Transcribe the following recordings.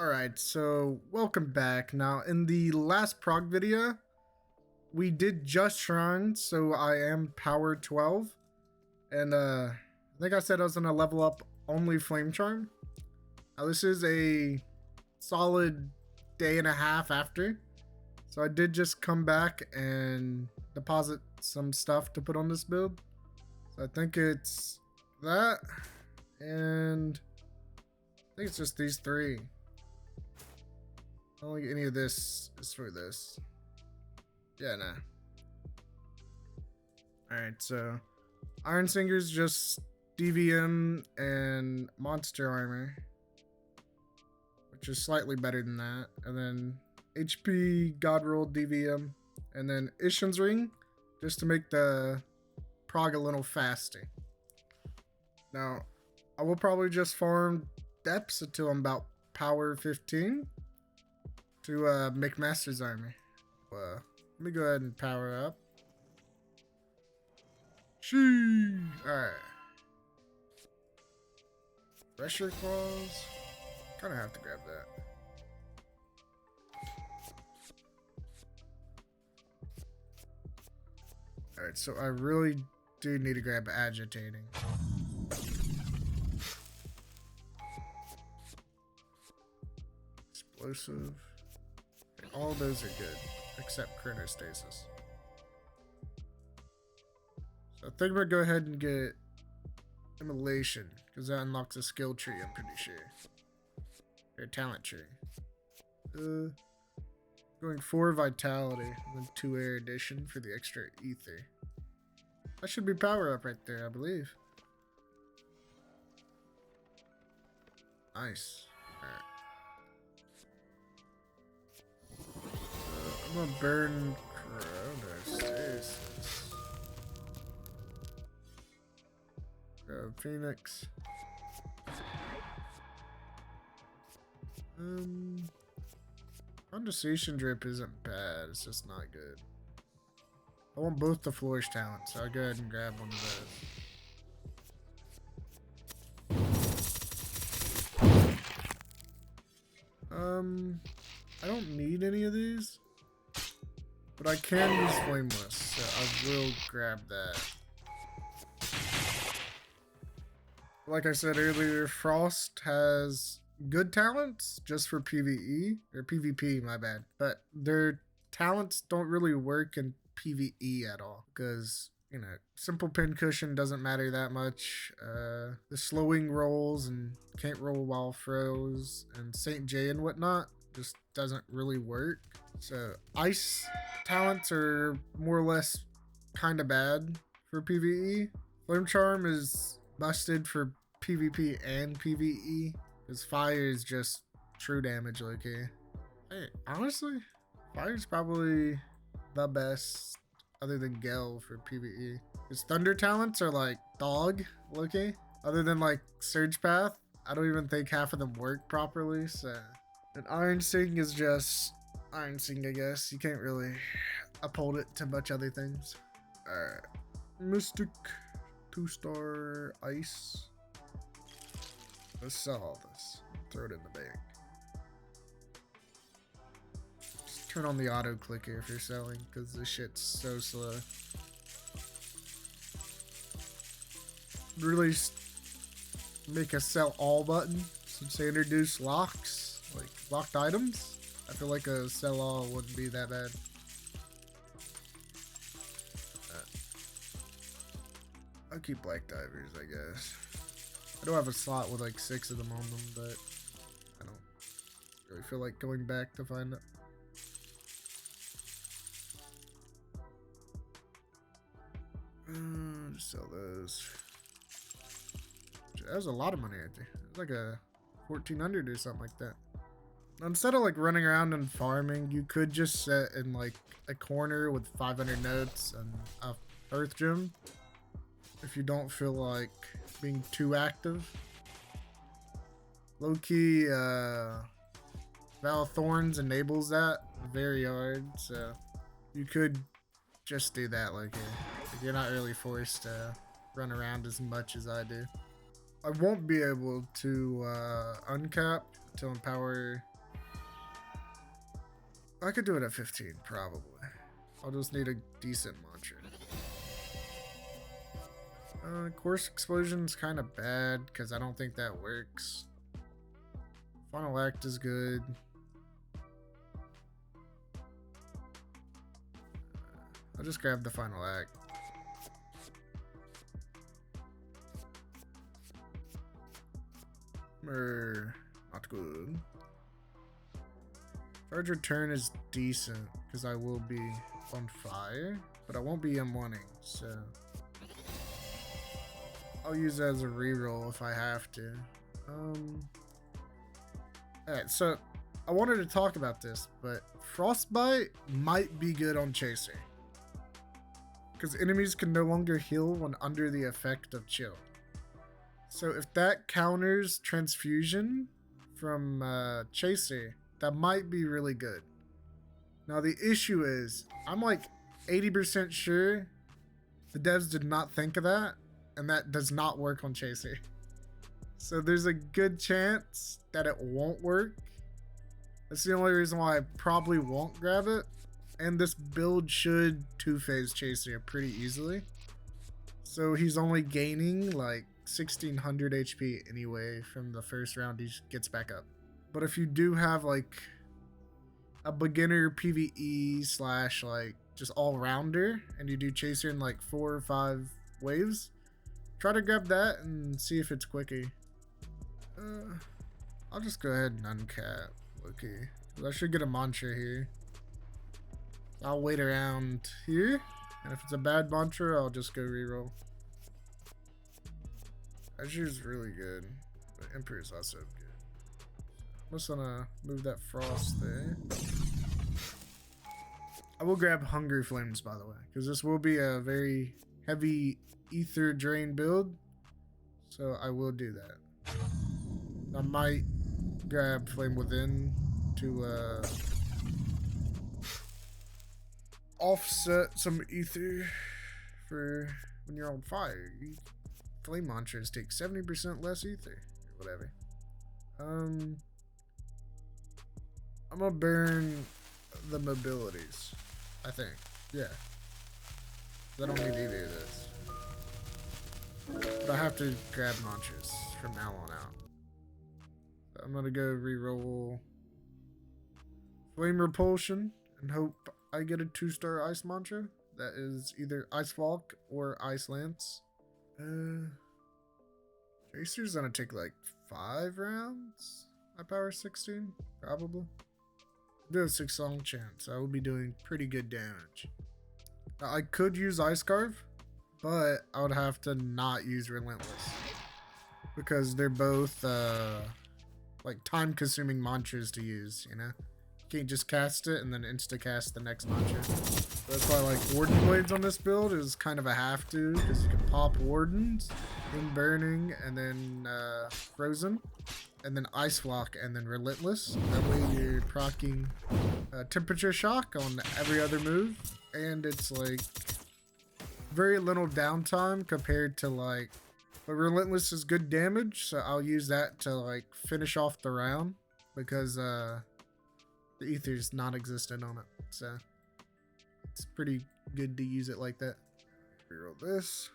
Alright, so welcome back. Now, in the last Prog video, we did just Shrine, so I am power 12. And I think I said I was gonna level up only Flame Charm. Now, this is a solid day and a half after. So I did just come back and deposit some stuff to put on this build. So I think it's that, and I think it's just these three. I don't think any of this is for this. Yeah, nah. Alright, so Iron Singer's just DVM and Monster Armor, which is slightly better than that. And then HP God Roll DVM, and then Ishin's Ring, just to make the prog a little faster. Now, I will probably just farm depths until I'm about power 15 to make Master's Armor. Let me go ahead and power up. Sheesh. Alright. Pressure Claws. Kinda have to grab that. Alright, so I really do need to grab Agitating. Explosive. All those are good, except Chronostasis. So I think I'm gonna go ahead and get Immolation, because that unlocks a skill tree, I'm pretty sure. Or a talent tree. Going 4 Vitality, and then 2 Erudition for the extra Ether. That should be power up right there, I believe. Nice. Alright. I'm gonna burn Chronostasis. Phoenix. Condensation Drip isn't bad, it's just not good. I want both the Flourish talents, so I'll go ahead and grab one of those. I don't need any of these, but I can use Flameless, so I will grab that. Like I said earlier, Frost has good talents just for PVE, or PvP, my bad. But their talents don't really work in PvE at all, because, you know, simple pincushion doesn't matter that much. The slowing rolls and can't roll while froze and St. J and whatnot just doesn't really work. So ice talents are more or less kind of bad for PvE. Flame Charm is busted for PvP and PvE, because fire is just true damage, okay? Hey, honestly, fire's probably the best other than Gale for PvE. His thunder talents are like dog, okay? Other than like Surge Path, I don't even think half of them work properly, so. And Iron Sing is just Iron Sing, I guess. You can't really uphold it to much other things. Alright. Mystic 2-star ice. Let's sell all this. Throw it in the bank. Just turn on the auto clicker if you're selling, because this shit's so slow. Really make a sell all button. Since they introduce locks, like locked items. I feel like a sell all wouldn't be that bad. I'll keep Black Divers, I guess. I don't have a slot with like 6 of them on them, but I don't really feel like going back to find it. Just sell those. That was a lot of money right there. It was like a 1400 or something like that. Instead of like running around and farming, you could just sit in like a corner with 500 notes and a Earth Gem. If you don't feel like being too active. Low-key, Val Thorns enables that very hard, so you could just do that. Like, you're not really forced to run around as much as I do. I won't be able to uncap until I'm power I could do it at 15, probably. I'll just need a decent mantra. Course Explosion's kind of bad because I don't think that works. Final Act is good. I'll just grab the Final Act. Not good. Charge Return is decent because I will be on fire, but I won't be M1ing, so I'll use it as a reroll if I have to. Alright, so I wanted to talk about this, but Frostbite might be good on Chaser because enemies can no longer heal when under the effect of chill. So if that counters transfusion from Chaser, that might be really good. Now the issue is, I'm like 80% sure the devs did not think of that, and that does not work on Chaser. So there's a good chance that it won't work. That's the only reason why I probably won't grab it. And this build should two-phase Chaser pretty easily. So he's only gaining like 1600 HP anyway from the first round he gets back up. But if you do have like a beginner PVE slash like just all-rounder and you do Chaser in like 4 or 5 waves, try to grab that and see if it's quickie. I'll just go ahead and uncap. Okay, I should get a mantra here. I'll wait around here, and if it's a bad mantra, I'll just go reroll. Azure's really good, but Emperor's also good. I'm just gonna move that Frost there. I will grab Hunger Flames, by the way, because this will be a very heavy ether drain build, so I will do that. I might grab Flame Within to offset some ether for when you're on fire. Flame mantras take 70% less ether or whatever. I'm gonna burn the mobilities, I think. Yeah, I don't need either of this, but I have to grab mantras from now on out. So I'm gonna go reroll Flame Repulsion and hope I get a 2-star ice mantra that is either Ice Walk or Ice Lance. Tracer's gonna take like 5 rounds. My power 16, probably. Do a 6-song chance. I will be doing pretty good damage. Now, I could use Ice Carve, but I would have to not use Relentless because they're both like time-consuming mantras to use. You know, you can't just cast it and then insta-cast the next mantra. That's why like Warden Blades on this build is kind of a have to, because you can pop Wardens, then Burning, and then Frozen, and then Ice Walk, and then Relentless. That way you're proccing Temperature Shock on every other move, and it's like very little downtime compared to like, but Relentless is good damage, so I'll use that to like finish off the round because the ether's non-existent on it, so it's pretty good to use it like that. Reroll this.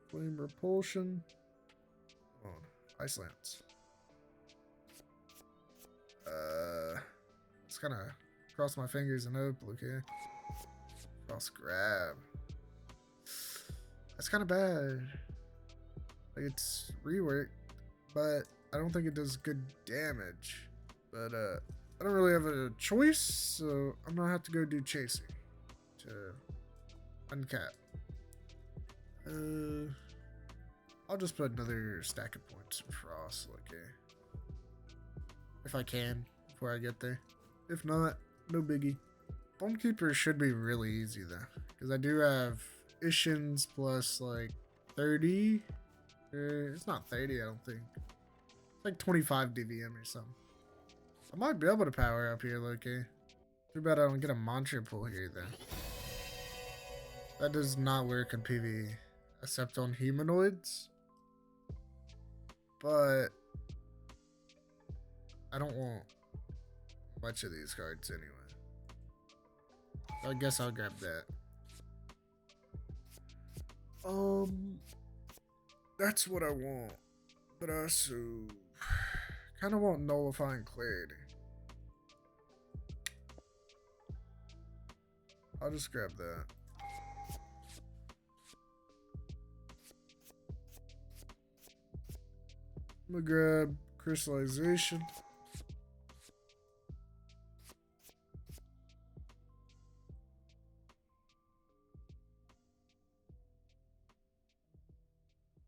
Flame Repulsion. Come on. Ice Lance. Just kind of cross my fingers and hope. Okay. Cross grab. That's kind of bad. Like, it's reworked, but I don't think it does good damage. But I don't really have a choice, so I'm gonna have to go do Chasing to uncap. I'll just put another stack of points in Frost, okay, if I can before I get there. If not, no biggie. Bone Keeper should be really easy though, because I do have Ishins plus like 30. It's not 30, I don't think. It's like 25 DVM or something. I might be able to power up here, Loki. Too bad I don't get a mantra pull here though. That does not work in PvE, except on humanoids. But I don't want much of these cards anyway. I guess I'll grab that. That's what I want. But I also kind of want nullifying clarity. I'll just grab that. I'm gonna grab crystallization.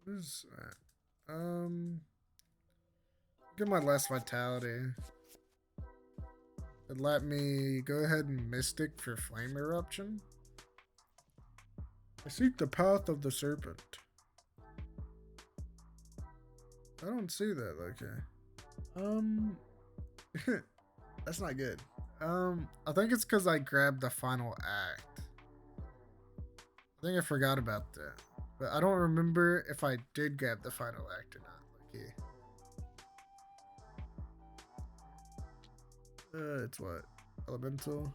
What is that? Get my last vitality. And let me go ahead and mystic for flame eruption. I seek the path of the serpent. I don't see that, okay. That's not good. I think it's because I grabbed the final act. I think I forgot about that. But I don't remember if I did grab the final act or not. Okay. It's what? Elemental?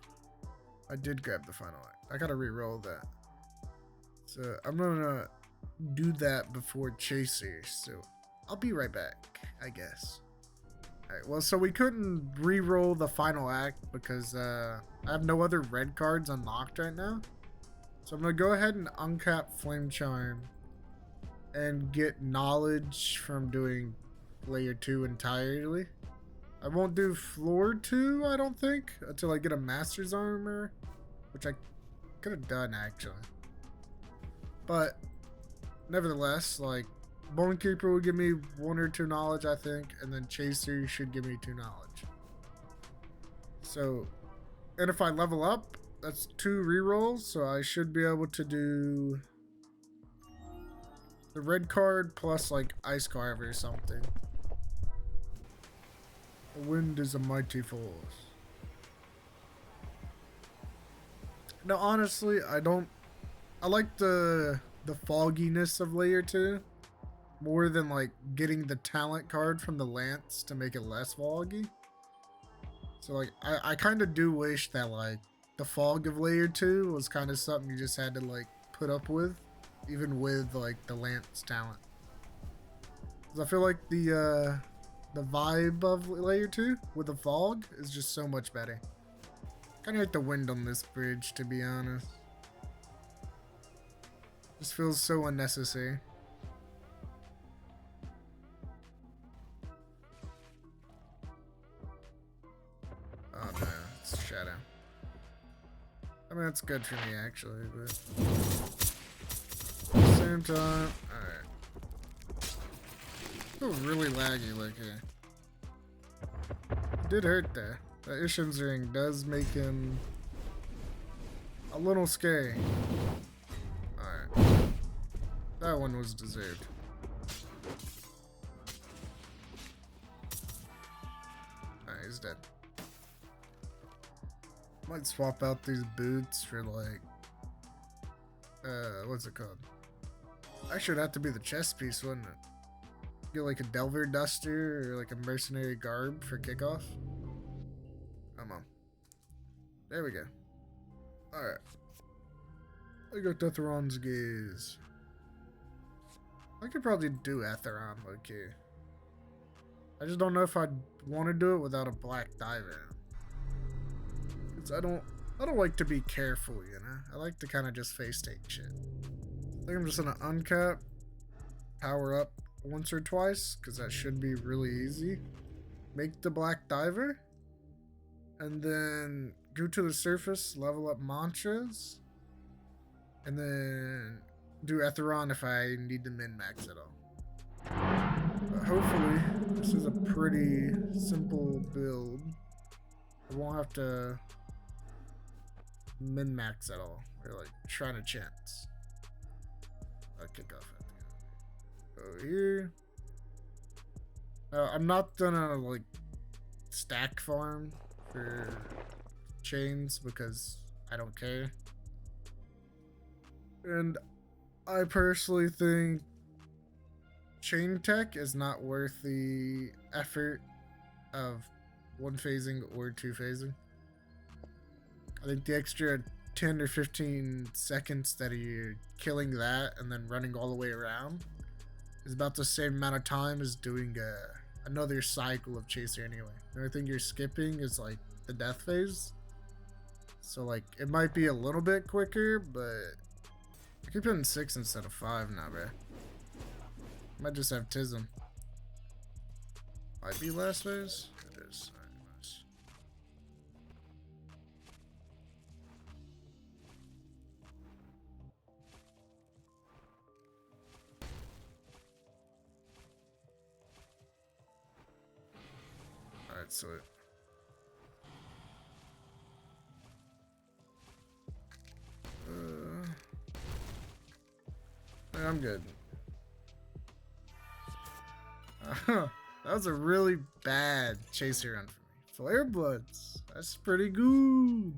I did grab the final act. I gotta re-roll that. So I'm gonna do that before Chaser. So I'll be right back, I guess. Alright, well, so we couldn't re-roll the final act because I have no other red cards unlocked right now. So I'm gonna go ahead and uncap Flame Charm and get knowledge from doing layer 2 entirely. I won't do floor 2, I don't think, until I get a master's armor, which I could have done actually. But nevertheless, like, Bone Keeper will give me 1 or 2 knowledge, I think, and then Chaser should give me 2 knowledge. So, and if I level up, that's 2 rerolls, so I should be able to do the red card plus like Ice Carve or something. The wind is a mighty force. Now, honestly, I like the fogginess of layer 2 more than like getting the talent card from the lance to make it less foggy. So like I kind of do wish that like the fog of layer 2 was kind of something you just had to like put up with, even with like the lance talent. 'Cause I feel like the vibe of layer 2 with the fog is just so much better. Kind of like the wind on this bridge, to be honest. Just feels so unnecessary. Oh no, it's shadow. I mean, that's good for me actually, but at the same time, alright. Feel really laggy like here. Did hurt there. The Ishin's ring does make him a little scary. Alright. That one was deserved. Alright, he's dead. Might swap out these boots for like what's it called? Actually it'd have to be the chest piece, wouldn't it? Get like a Delver Duster or like a Mercenary Garb for kickoff. Come on. There we go. Alright. I got Etheron's Gaze. I could probably do Etheron, okay. I just don't know if I'd want to do it without a Black Diver. Cause I don't like to be careful, you know? I like to kind of just face take shit. I think I'm just gonna uncap, power up once or twice, because that should be really easy. Make the Black Diver, and then go to the surface, level up mantras, and then do Etheron if I need to min-max it all. But hopefully, this is a pretty simple build. I won't have to min-max at all, or like trying to chance. I'll kick off at the end. Go here. I'm not gonna like stack farm for chains because I don't care. And I personally think chain tech is not worth the effort of 1 phasing or 2 phasing. I think the extra 10 or 15 seconds that you're killing that and then running all the way around is about the same amount of time as doing another cycle of chaser anyway. The only thing you're skipping is like the death phase. So like it might be a little bit quicker, but I keep hitting 6 instead of 5 now, bro. Might just have Tism. Might be last phase. It is. Alright, nice. Alright, so I'm good. That was a really bad chaser run for me. Flare Bloods. That's pretty good.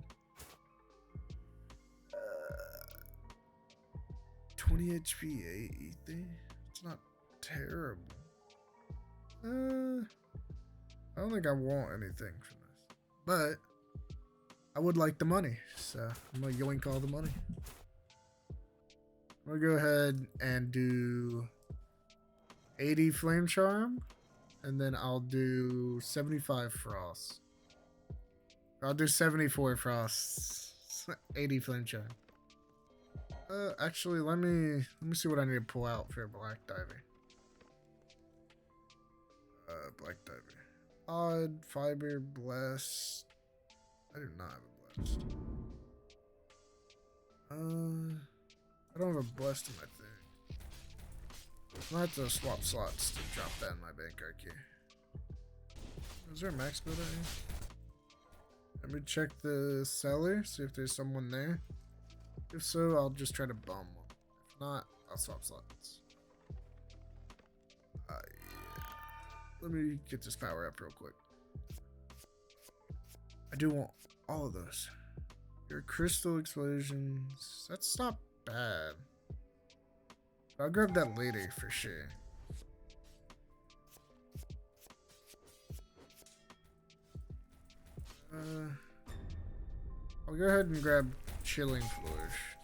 20 HP, 8 ether. It's not terrible. I don't think I want anything from this. But I would like the money. So I'm gonna yoink all the money. I'm gonna go ahead and do 80 Flame Charm, and then I'll do 75 Frost. I'll do 74 Frost, 80 Flame Charm. Actually, let me see what I need to pull out for a Black Diver. Black Diver. Odd, Fiber, Blessed. I do not have a Blessed. I don't have a Blessed in my thing. I might have to swap slots to drop that in my bank card key. Is there a max build out here? Let me check the cellar, see if there's someone there. If so, I'll just try to bum one. If not, I'll swap slots. Yeah. Let me get this power up real quick. I do want all of those. Your crystal explosions. That's not bad. I'll grab that later for sure. I'll go ahead and grab Chilling Flourish.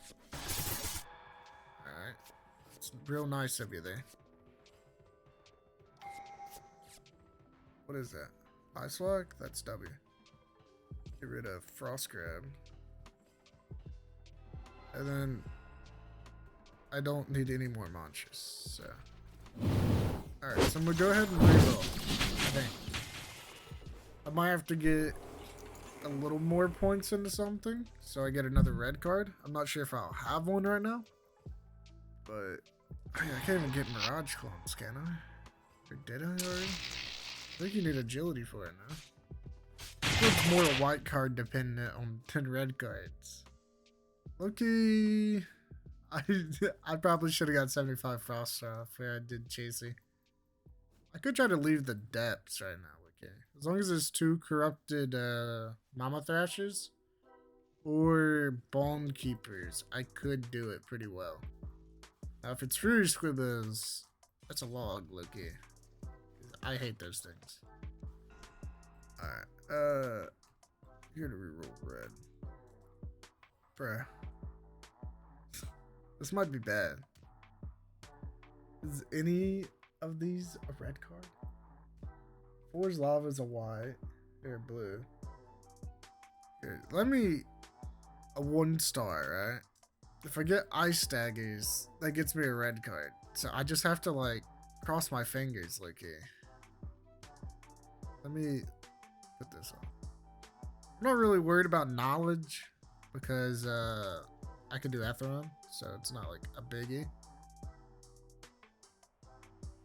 Alright. It's real nice of you there. What is that? Ice Lock? That's W. Get rid of Frost Grab. And then I don't need any more Monsters, so. Alright, so I'm gonna go ahead and reroll. I think. I might have to get a little more points into something, so I get another red card. I'm not sure if I'll have one right now. But I can't even get Mirage Clones, can I? Or did I already? I think you need agility for it now. It's more a white card dependent on 10 red cards. Okay. I probably should have got 75 Frost off where I did Chasey. I could try to leave the depths right now, okay. As long as there's 2 corrupted Mama Thrashers or Bone Keepers, I could do it pretty well. Now if it's Fury Squibbles, that's a log, Loki. I hate those things. Alright, here to reroll red. Bruh. This might be bad. Is any of these a red card? 4's Lava is a white. They're blue. Here, let me a 1-star, right? If I get Ice Daggers, that gets me a red card. So I just have to like cross my fingers, like here. Let me put this on. I'm not really worried about knowledge because I can do Etheron, so it's not like a biggie.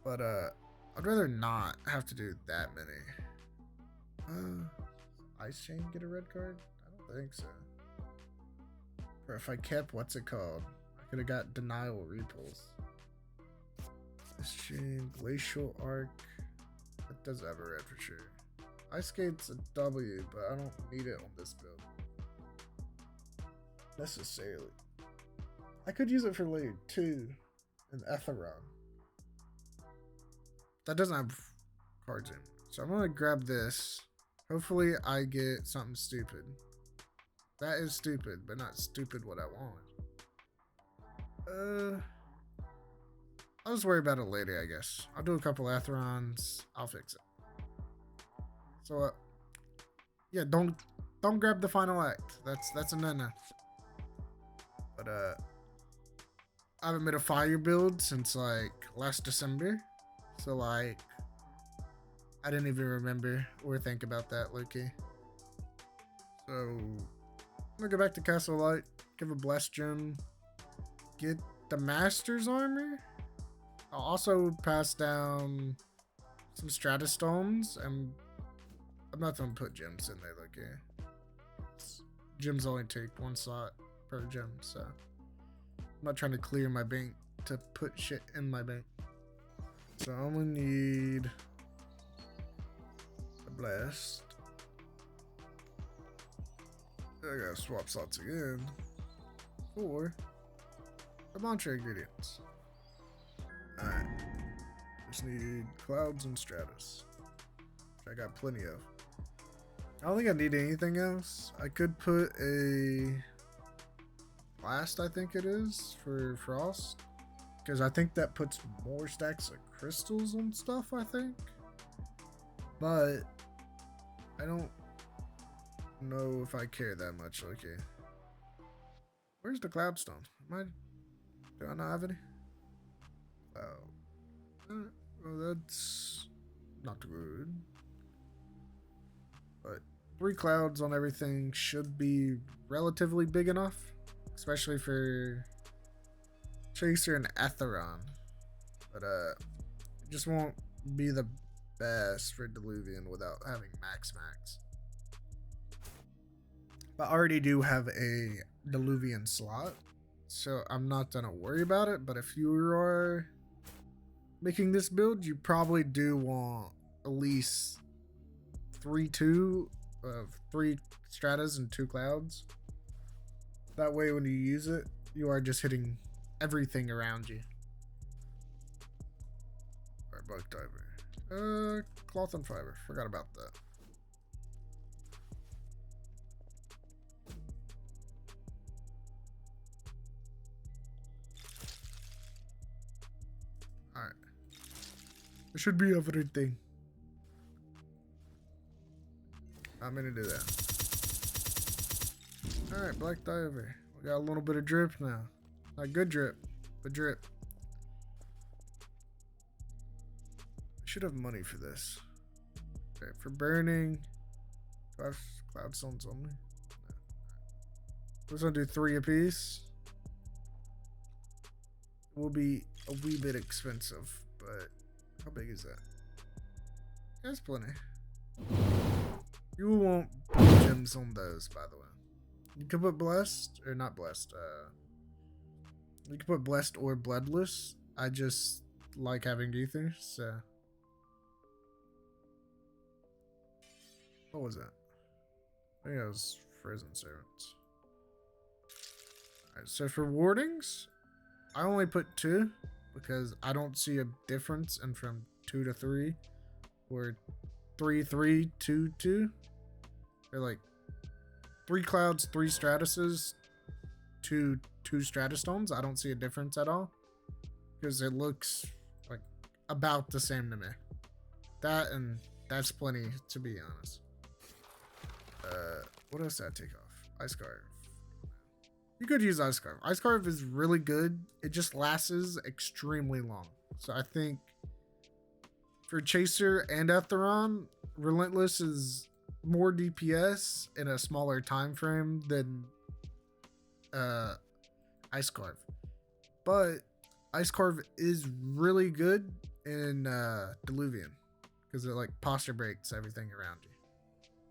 But I'd rather not have to do that many. Ice Chain get a red card? I don't think so. Or if I kept, what's it called? I could have got Denial Repulse. Ice Chain, Glacial Arc. It does have a red for sure. Ice Skate's a W, but I don't need it on this build. Necessarily. I could use it for layer 2 and Etheron. That doesn't have cards in. So I'm gonna grab this. Hopefully I get something stupid. That is stupid, but not stupid what I want. I'll just worry about it later, I guess. I'll do a couple Atherons. I'll fix it. So, yeah, don't grab the final act. That's a no-no. But I haven't made a fire build since like last December, so like I didn't even remember or think about that, Loki. So I'm gonna go back to Castle Light, give a blessed gem, get the Master's armor. I'll also pass down some Stratostones, and I'm not gonna put gems in there, Loki. Gems only take one slot per gem, so I'm not trying to clear my bank to put shit in my bank. So I only need a blast. I gotta swap slots again for the mantra ingredients. Alright. Just need clouds and stratus, which I got plenty of. I don't think I need anything else. I could put a blast, I think it is, for frost, because I think that puts more stacks of crystals on stuff, I think. But I don't know if I care that much. Okay, where's the cloudstone? Do I not have any? Oh, well, that's not good. But 3 clouds on everything should be relatively big enough, especially for Chaser and Atheron. But it just won't be the best for Diluvian without having max. But I already do have a Diluvian slot, so I'm not gonna worry about it. But if you are making this build, you probably do want at least 3 stratas and 2 clouds. That way when you use it, you are just hitting everything around you. Alright, bug diver. Cloth and fiber. Forgot about that. Alright. It should be everything. I'm gonna do that. Alright, black diver. We got a little bit of drip now. Not good drip, but drip. I should have money for this. Okay, for burning. Do I have cloudstones only? No. We're gonna do 3 apiece. Will be a wee bit expensive, but how big is that? That's plenty. You will want gems on those, by the way. You can put blessed, or not blessed. You can put blessed or bloodless. I just like having ether, so. What was that? I think it was frozen servants. Alright, so for wardings, I only put 2 because I don't see a difference in from 2 to 3 or 3, 3, 2, 2. They're like 3 clouds, 3 stratuses, 2 stratostones. I don't see a difference at all because it looks like about the same to me. That and that's plenty, to be honest. What else did I take off? Ice Carve. You could use Ice Carve. Ice Carve is really good. It just lasts extremely long. So I think for Chaser and Atheron, Relentless is more DPS in a smaller time frame than Ice Carve. But Ice Carve is really good in Diluvian because it like posture breaks everything around you.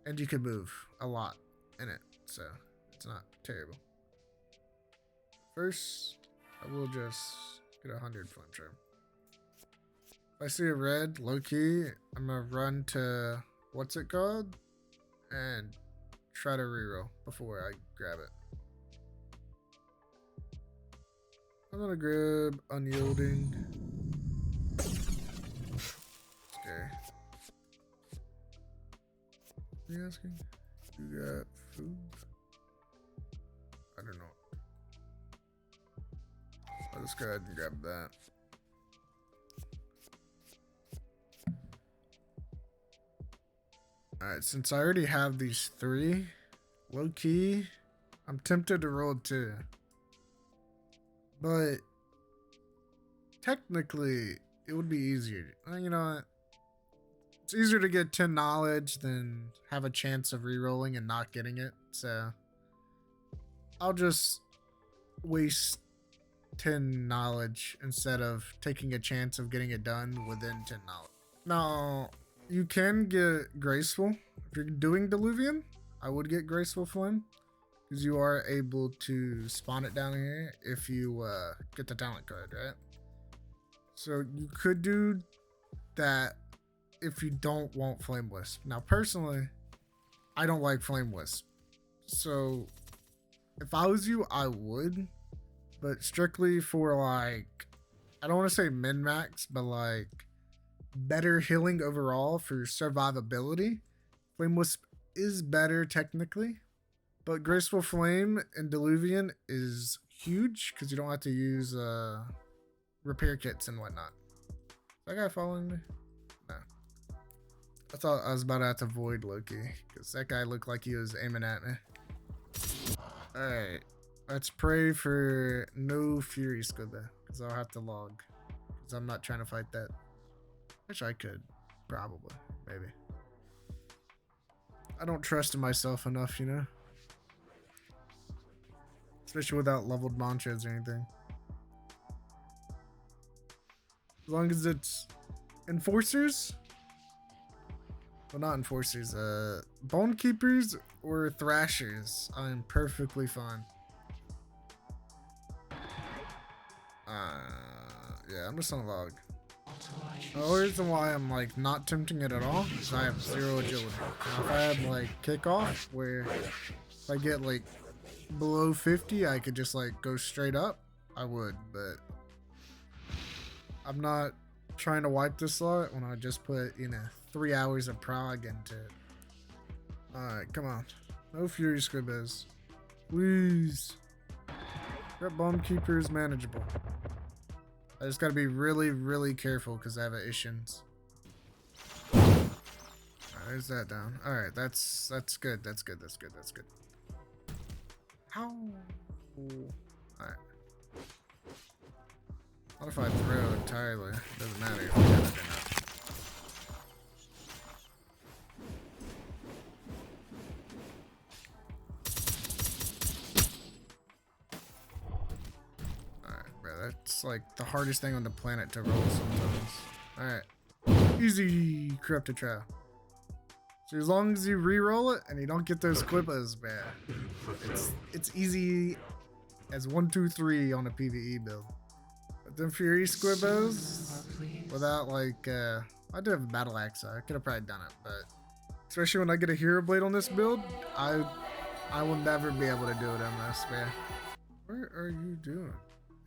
And you can move a lot in it, so it's not terrible. First, I will just get 100 flamethrower. If I see a red, low key, I'm gonna run to what's it called and try to reroll before I grab it. I'm gonna grab unyielding. Okay. Are you asking? You got food? I don't know. I'll just go ahead and grab that. Alright, since I already have these 3, low key, I'm tempted to roll 2. But technically, it would be easier. You know what? It's easier to get 10 knowledge than have a chance of rerolling and not getting it. So I'll just waste 10 knowledge instead of taking a chance of getting it done within 10 knowledge. Now, you can get Graceful. If you're doing Diluvian, I would get Graceful Flame, because you are able to spawn it down here if you get the talent card, right? So you could do that if you don't want Flame Wisp. Now, personally, I don't like Flame Wisp. So if I was you, I would. But strictly for like, I don't want to say min-max, but like better healing overall for survivability, Flame Wisp is better technically. But Graceful Flame and Diluvian is huge because you don't have to use repair kits and whatnot. Is that guy following me? No. I thought I was about to have to void Loki because that guy looked like he was aiming at me. Alright. Let's pray for no Fury Squibba because I'll have to log. Because I'm not trying to fight that. Which I could. Probably. Maybe. I don't trust in myself enough, you know? Especially without leveled mantras or anything. As long as it's enforcers. Well, not enforcers. Bone keepers or thrashers. I'm perfectly fine. Yeah, I'm just on log. The only reason why I'm like not tempting it at all is I have 0 agility. Now, if I had like kickoff where if I get like below 50, I could just like go straight up, I would, but I'm not trying to wipe this slot when I just put, you know, 3 hours of prog into it. Alright, come on. No Fury Squibbers. Please. That Bomb Keeper is manageable. I just gotta be really, really careful because I have issues. Alright, there's that down. Alright, that's good. That's good. That's good. That's good. How? Alright. What if I throw entirely? Doesn't matter if I get it or not. That's like the hardest thing on the planet to roll sometimes. Alright. Easy corrupted trial. So as long as you re-roll it and you don't get those clippers, man, it's easy as 1, 2, 3 on a PVE build. But then Fury Squibbos, without like, I do have a battle axe, so I could have probably done it, but especially when I get a hero blade on this build, I will never be able to do it on this, man. What are you doing?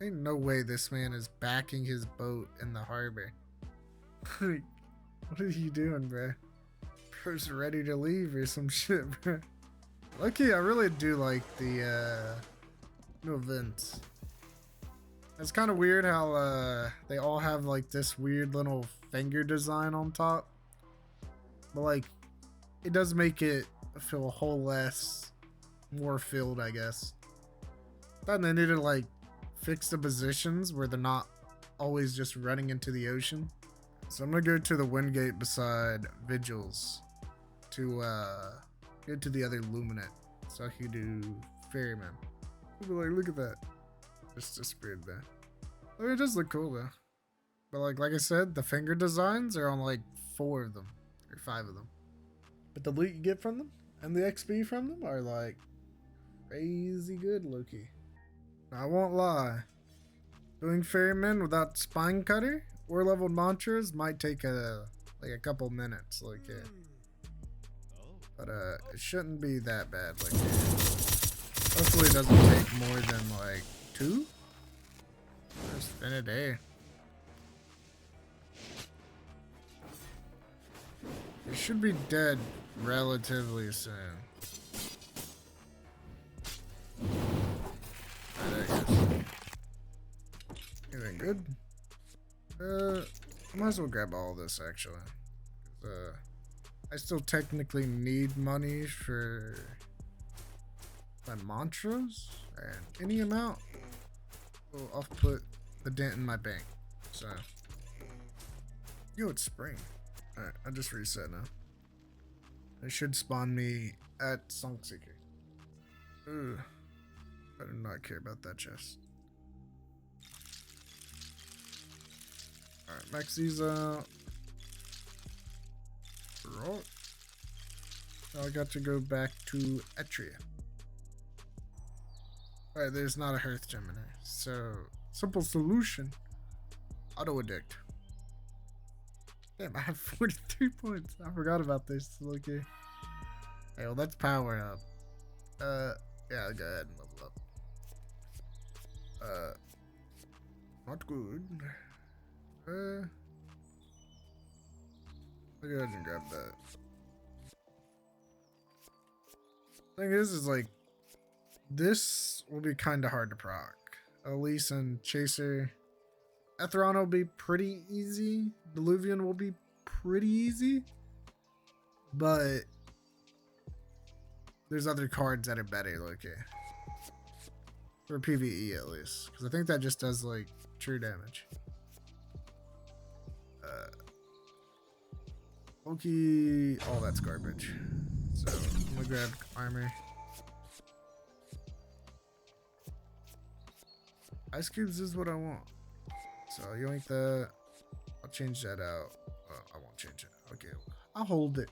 Ain't no way this man is backing his boat in the harbor. What are you doing, bro? Bro's ready to leave or some shit, bro. Lucky, I really do like the new events. It's kind of weird how they all have like this weird little finger design on top. But like, it does make it feel a whole less more filled, I guess. Thought they needed to like fix the positions where they're not always just running into the ocean. So I'm gonna go to the wind gate beside Vigils to go to the other Luminate so I can do Ferryman. People are like, look at that. Just disappeared there. I mean, it does look cool though. But like I said, the finger designs are on like 4 of them or 5 of them. But the loot you get from them and the XP from them are like crazy good, low-key. I won't lie. Doing Ferryman without Spine Cutter or leveled mantras might take a couple minutes, like yeah. But it shouldn't be that bad, like yeah. Hopefully it doesn't take more than like 2. Just in a day. It should be dead relatively soon. I guess. Anything good? I might as well grab all this actually. I still technically need money for my mantras, and any amount will off-put the dent in my bank. So, yo, it's spring. Alright, I just reset now. It should spawn me at Songseeker. Ooh, I do not care about that chest. Alright, max these out. Right. Now I got to go back to Etria. Alright, there's not a hearth gem in there. So, simple solution. Auto addict. Damn, I have 43 points. I forgot about this. Okay. Hey, well, let's power up. Yeah, go ahead and level up. Not good. I'll go ahead and grab that. Thing is like, this will be kind of hard to proc. Elise and Chaser. Etheron will be pretty easy. Diluvian will be pretty easy. But there's other cards that are better, like for PVE at least. Because I think that just does like true damage. Okay, all that's garbage. So I'm gonna grab armor. Ice cubes is what I want. So yoink that. I'll change that out. I won't change it. Okay, I'll hold it.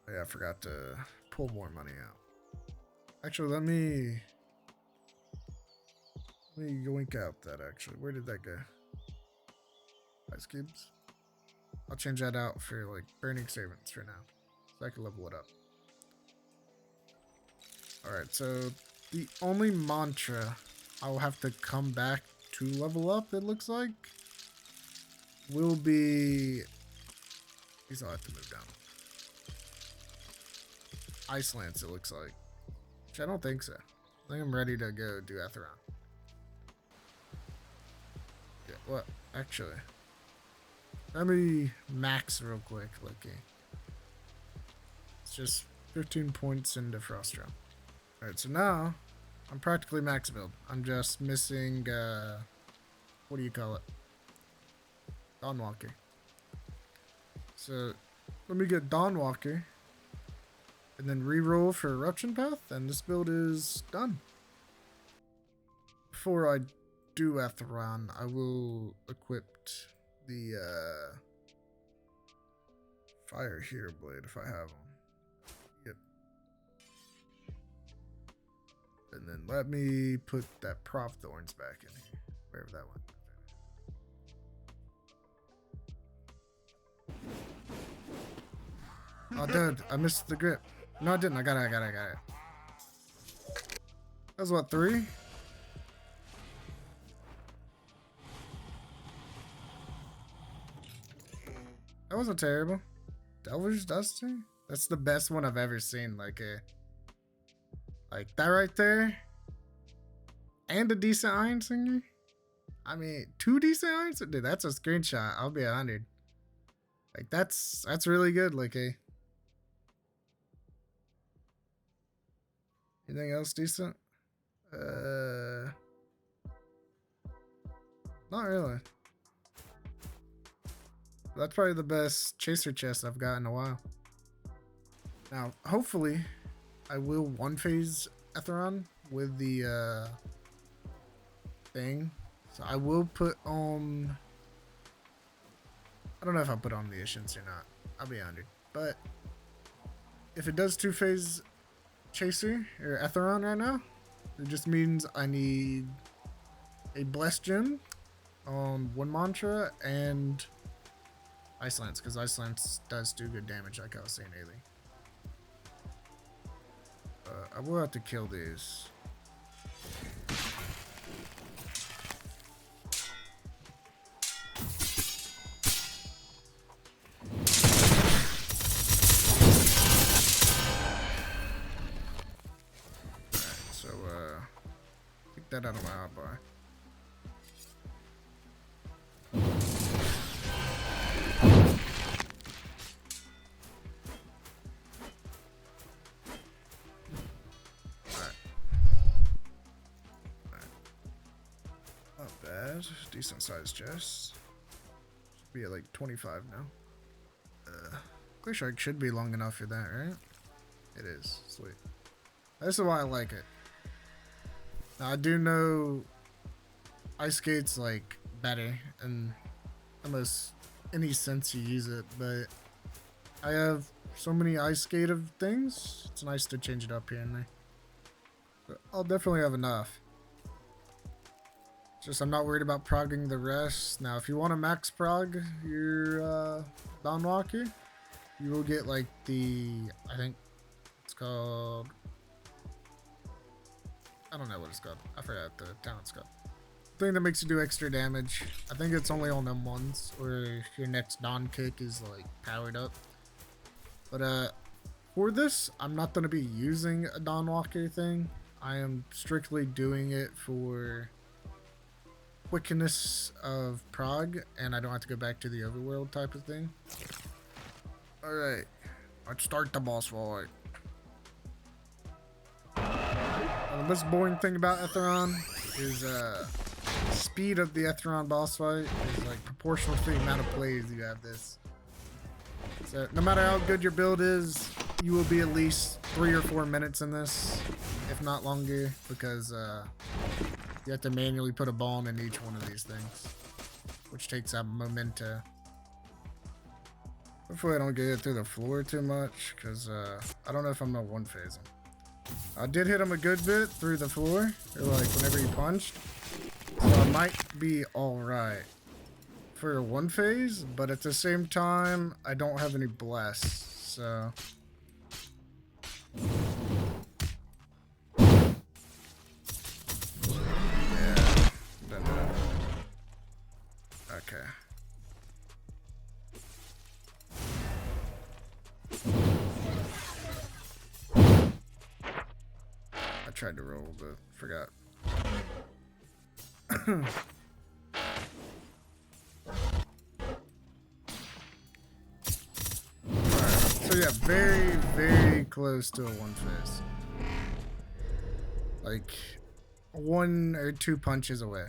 Oh, yeah, I forgot to pull more money out. Actually, let me yoink out that actually. Where did that go? Ice cubes. I'll change that out for like burning servants for now. So I can level it up. Alright, so the only mantra I'll have to come back to level up, it looks like, will be... These I'll have to move down. Ice Lance, it looks like. Which I don't think so. I think I'm ready to go do Etheron. Yeah, what? Actually. Let me max real quick, Lucky. It's just 15 points into Frost Realm. Alright, so now I'm practically max build. I'm just missing, what do you call it? Dawnwalker. So let me get Dawnwalker and then reroll for Eruption Path, and this build is done. Before I do Etheron, I will equip the Fire Hero Blade if I have them. Yep. And then let me put that Prof Thorns back in here, wherever that went. Oh, dude, I missed the grip. No, I didn't. I got it. That was what, 3? That wasn't terrible. Delver's Duster? That's the best one I've ever seen. Like that right there. And a decent Iron Singer. I mean, 2 decent Iron Singer? Dude, that's a screenshot. I'll be 100. Like, that's really good. Like, anything else decent? Not really. That's probably the best Chaser chest I've got in a while. Now, hopefully, I will one-phase Etheron with the thing. So I will put on... I don't know if I'll put on the Ishins or not. I'll be 100. But if it does 2-phase Chaser or Etheron right now, it just means I need a Blessed Gem on 1 mantra and Ice Lance, because Ice Lance does do good damage, like I was saying earlier. I will have to kill these. that out of my hotbar. Not bad. Decent sized chest. Should be at like 25 now. Glacier Arc should be long enough for that, right? It is. Sweet. This is why I like it. Now, I do know Ice Skate's like better in almost any sense you use it, but I have so many Ice Skate of things. It's nice to change it up here and there. But I'll definitely have enough. Just I'm not worried about progging the rest. Now, if you want to max prog your Dawnwalker, you will get like the, I think it's called, I don't know what it's called. I forgot the talent's called. Thing that makes you do extra damage. I think it's only on them ones, or if your next Dawn kick is like powered up. But for this, I'm not gonna be using a Dawnwalker thing. I am strictly doing it for quickness of prog, and I don't have to go back to the overworld type of thing. Alright, let's start the boss fight. The most boring thing about Etheron is speed of the Etheron boss fight is like proportional to the amount of plays you have this. So no matter how good your build is, you will be at least 3 or 4 minutes in this, if not longer, because you have to manually put a ball in each one of these things, which takes up memento. Hopefully I don't get it through the floor too much, because I don't know if I'm gonna one phase him. I did hit him a good bit through the floor, or like whenever he punched, so I might be alright for one phase, but at the same time, I don't have any bless, so. Yeah, don't know. Okay. I tried to roll, but forgot. So yeah, very, very close to a one phase. Like 1 or 2 punches away.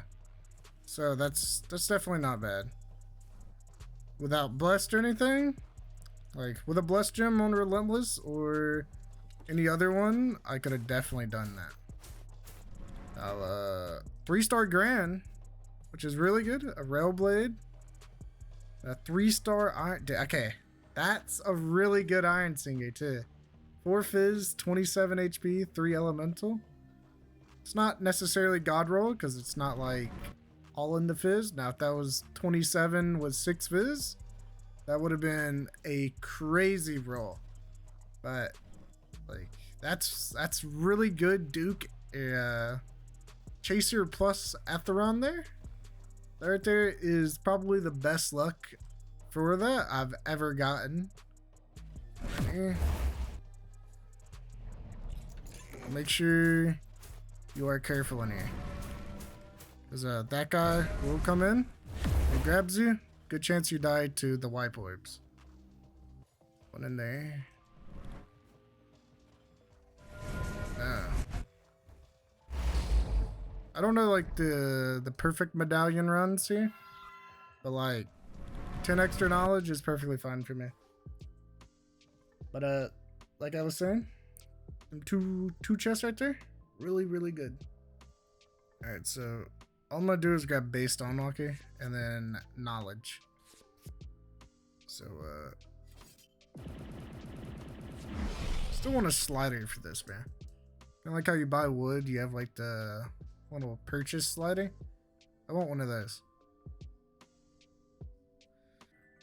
So that's definitely not bad. Without blessed or anything, like with a blessed gem on Relentless or any other one, I could have definitely done that. I'll 3-star Grand, which is really good. A Railblade, a 3-star Iron. Okay, that's a really good Iron Singer too. 4 Fizz, 27 HP, 3 Elemental. It's not necessarily God roll because it's not like all in the Fizz. Now, if that was 27 with 6 Fizz, that would have been a crazy roll. But like that's really good Duke Chaser plus Etheron there. That right there is probably the best luck for that I've ever gotten. Make sure you are careful in here, because that guy will come in and grabs you. Good chance you die to the wipe orbs. One in there. No. I don't know like the perfect medallion runs here, but like 10 extra knowledge is perfectly fine for me. But like I was saying, two chests right there, really good. All right, so all I'm gonna do is grab base Dawnwalker and then knowledge. So still want a slider for this, man. Kind of like how you buy wood, you have like the little purchase slider. I want one of those.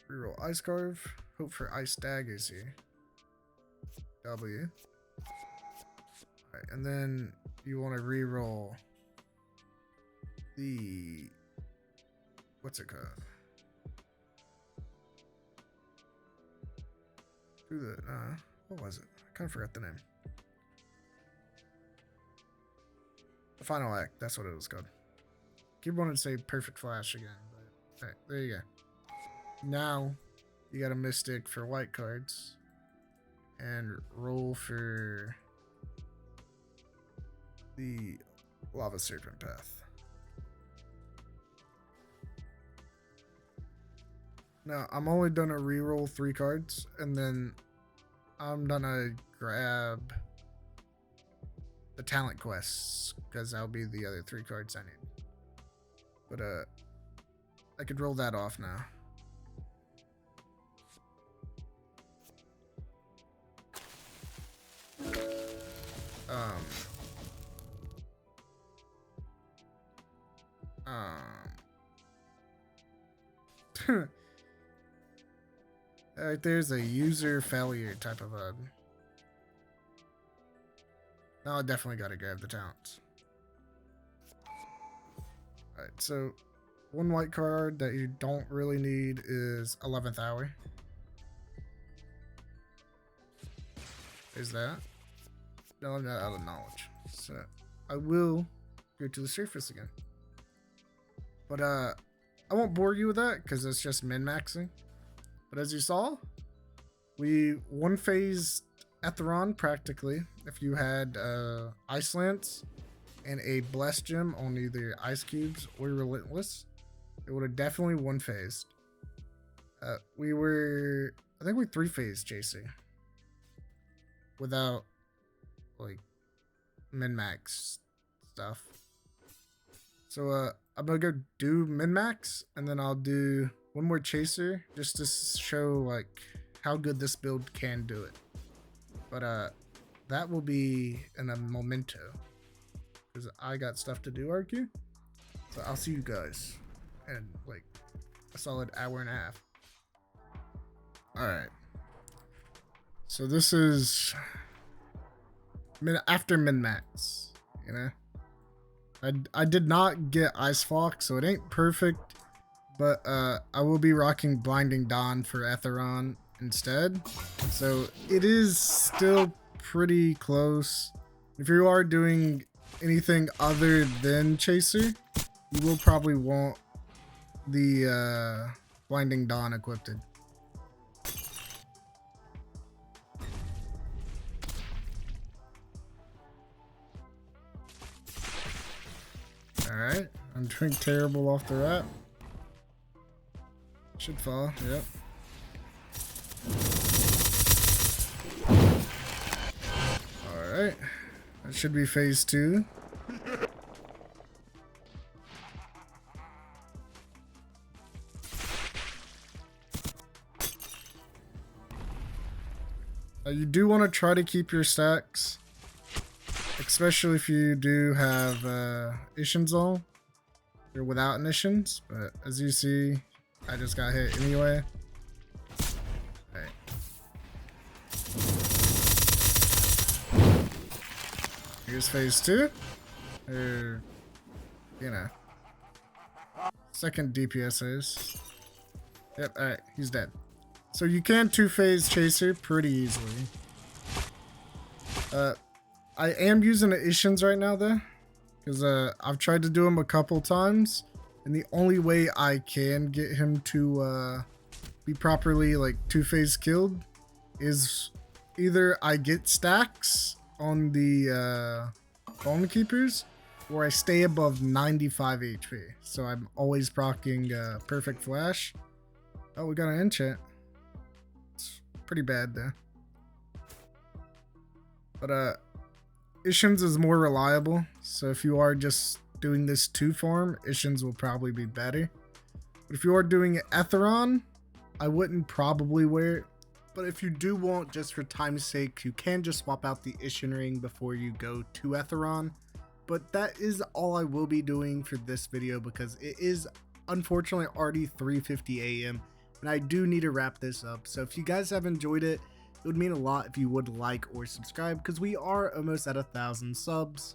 Reroll Ice Carve. Hope for Ice Daggers here. W. Alright, and then you want to reroll the, what's it called? Do the what was it? I kind of forgot the name. The final act, that's what it was called. Keep wanting to say perfect flash again, but alright, there you go. Now you got a mystic for white cards and roll for the lava serpent path. Now I'm only gonna reroll 3 cards and then I'm gonna grab the talent quests because that'll be the other 3 cards I need. But I could roll that off now. Alright, there's a user failure type of bug. Now I definitely gotta grab the talents. Alright, so 1 white card that you don't really need is 11th hour. There's that. No, I'm not out of knowledge. So I will go to the surface again. But I won't bore you with that because it's just min-maxing. But as you saw, we one-phased Etheron practically. If you had Ice Lance and a Blessed Gem on either Ice Cubes or Relentless, it would have definitely one-phased. I think we 3-phased chasing without like min-max stuff. So I'm gonna go do min-max and then I'll do 1 more chaser just to show like how good this build can do it. But that will be in a memento because I got stuff to do, RQ. So I'll see you guys in like a solid hour and a half. Alright. So this is after min-max, you know? I did not get Ice Fox, so it ain't perfect, but I will be rocking Blinding Dawn for Etheron instead. So it is still pretty close. If you are doing anything other than Chaser, you will probably want the Blinding Dawn equipped. Alright, I'm doing terrible off the wrap. Should fall, yep. Alright, that should be phase 2. You do want to try to keep your stacks, especially if you do have Ishin's on. You're without Ishin's, but as you see, I just got hit anyway. Alright. Here's phase 2. Or, you know. Second DPS is. Yep, alright, he's dead. So you can 2-phase Chaser pretty easily. I am using the Ishin's right now though, because I've tried to do him a couple times, and the only way I can get him to be properly like 2-phase killed is either I get stacks on the Bone Keepers, or I stay above 95 HP. So I'm always proccing Perfect Flash. Oh, we got an enchant. It's pretty bad though. But Ishin's is more reliable, so if you are just doing this 2-form, Ishin's will probably be better. But if you are doing Etheron, I wouldn't probably wear it. But if you do want, just for time's sake, you can just swap out the Ishin ring before you go to Etheron. But that is all I will be doing for this video, because it is unfortunately already 3:50 AM and I do need to wrap this up. So if you guys have enjoyed it, it would mean a lot if you would like or subscribe, because we are almost at 1,000 subs.